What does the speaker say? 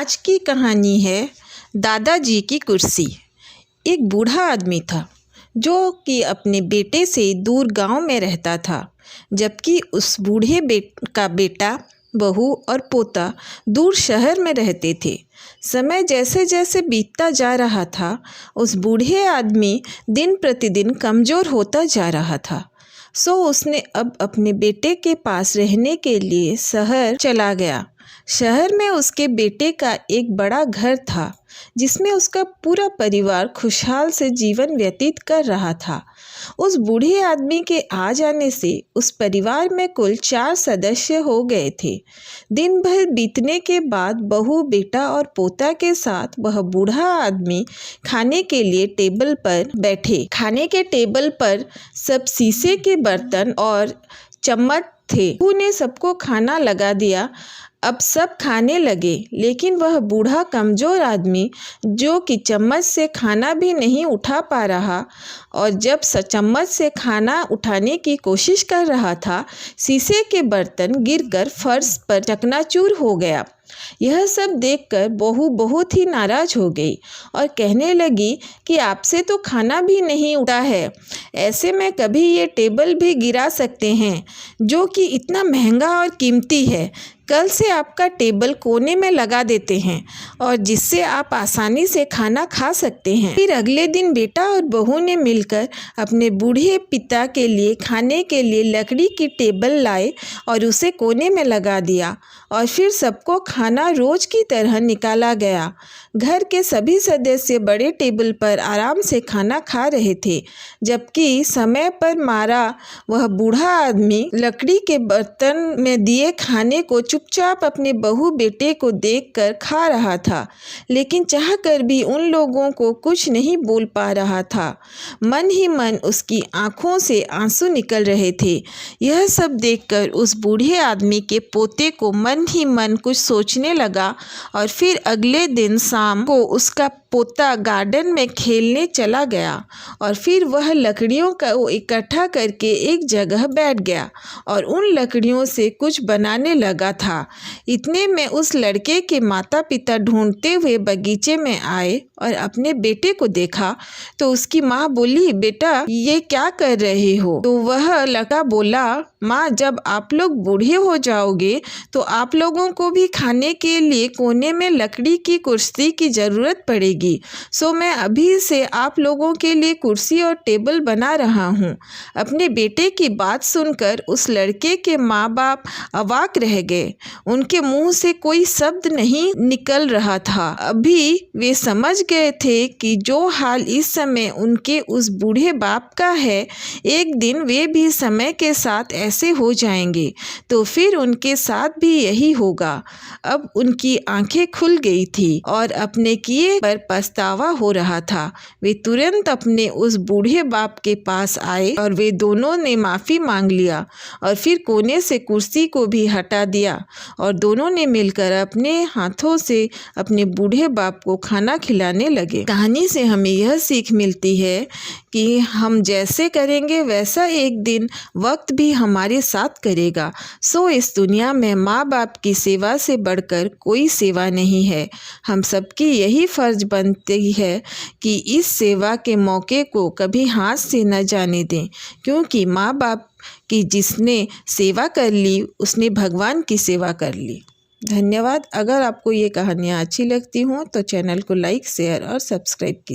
आज की कहानी है दादाजी की कुर्सी। एक बूढ़ा आदमी था जो कि अपने बेटे से दूर गांव में रहता था, जबकि उस बूढ़े का बेटा, बहू और पोता दूर शहर में रहते थे। समय जैसे जैसे बीतता जा रहा था, उस बूढ़े आदमी दिन प्रतिदिन कमज़ोर होता जा रहा था। उसने अब अपने बेटे के पास रहने के लिए शहर चला गया। शहर में उसके बेटे का एक बड़ा घर था, जिसमें उसका पूरा परिवार खुशहाल से जीवन व्यतीत कर रहा था। उस बूढ़े आदमी के आ जाने से उस परिवार में कुल 4 सदस्य हो गए थे। दिन भर बीतने के बाद बहू, बेटा और पोता के साथ वह बूढ़ा आदमी खाने के लिए टेबल पर बैठे। खाने के टेबल पर सब शीशे के बर्तन और चम्मच थे। बहू ने सबको खाना लगा दिया। अब सब खाने लगे, लेकिन वह बूढ़ा कमज़ोर आदमी, जो कि चम्मच से खाना भी नहीं उठा पा रहा, और जब चम्मच से खाना उठाने की कोशिश कर रहा था, शीशे के बर्तन गिरकर फर्श पर चकनाचूर हो गया। यह सब देखकर बहू बहुत ही नाराज हो गई और कहने लगी कि आपसे तो खाना भी नहीं उठा है, ऐसे में कभी ये टेबल भी गिरा सकते हैं, जो कि इतना महंगा और कीमती है। कल से आपका टेबल कोने में लगा देते हैं, और जिससे आप आसानी से खाना खा सकते हैं। फिर अगले दिन बेटा और बहू ने मिलकर अपने बूढ़े पिता के लिए खाने के लिए लकड़ी की टेबल लाए और उसे कोने में लगा दिया, और फिर सबको खाना रोज की तरह निकाला गया। घर के सभी सदस्य बड़े टेबल पर आराम से खाना खा रहे थे, जबकि समय पर मारा वह बूढ़ा आदमी लकड़ी के बर्तन में दिए खाने को चुपचाप अपने बहू बेटे को देखकर खा रहा था, लेकिन चाहकर भी उन लोगों को कुछ नहीं बोल पा रहा था। मन ही मन उसकी आंखों से आंसू निकल रहे थे। यह सब देखकर उस बूढ़े आदमी के पोते को मन ही मन कुछ सोचने लगा, और फिर अगले दिन शाम को उसका पोता गार्डन में खेलने चला गया, और फिर वह लकड़ियों को इकट्ठा करके एक जगह बैठ गया और उन लकड़ियों से कुछ बनाने लगा था। इतने में उस लड़के के माता पिता ढूंढते हुए बगीचे में आए और अपने बेटे को देखा, तो उसकी माँ बोली, बेटा ये क्या कर रहे हो? तो वह लड़का बोला, माँ, जब आप लोग बूढ़े हो जाओगे तो आप लोगों को भी खाने के लिए कोने में लकड़ी की कुर्सी की ज़रूरत पड़ेगी। मैं अभी से आप लोगों के लिए कुर्सी और टेबल बना रहा हूँ। अपने बेटे की बात सुनकर उस लड़के के माँ बाप अवाक रह गए। उनके मुंह से कोई शब्द नहीं निकल रहा था। अभी वे समझ गए थे कि जो हाल इस समय उनके उस बूढ़े बाप का है, एक दिन वे भी समय के साथ ऐसे हो जाएंगे, तो फिर उनके साथ भी यही होगा। अब उनकी आंखें खुल गई थी और अपने किए पर पछतावा हो रहा था। वे तुरंत अपने उस बूढ़े बाप के पास आए और वे दोनों ने माफ़ी मांग लिया, और फिर कोने से कुर्सी को भी हटा दिया, और दोनों ने मिलकर अपने हाथों से अपने बूढ़े बाप को खाना खिलाने लगे। कहानी से हमें यह सीख मिलती है कि हम जैसे करेंगे वैसा एक दिन वक्त भी हमारे साथ करेगा। इस दुनिया में माँ बाप की सेवा से बढ़कर कोई सेवा नहीं है। हम सबकी यही फर्ज बनती है कि इस सेवा के मौके को कभी हाथ से न जाने दें, क्योंकि माँ बाप की जिसने सेवा कर ली, उसने भगवान की सेवा कर ली। धन्यवाद। अगर आपको ये कहानियाँ अच्छी लगती हों तो चैनल को लाइक, शेयर और सब्सक्राइब कीजिए।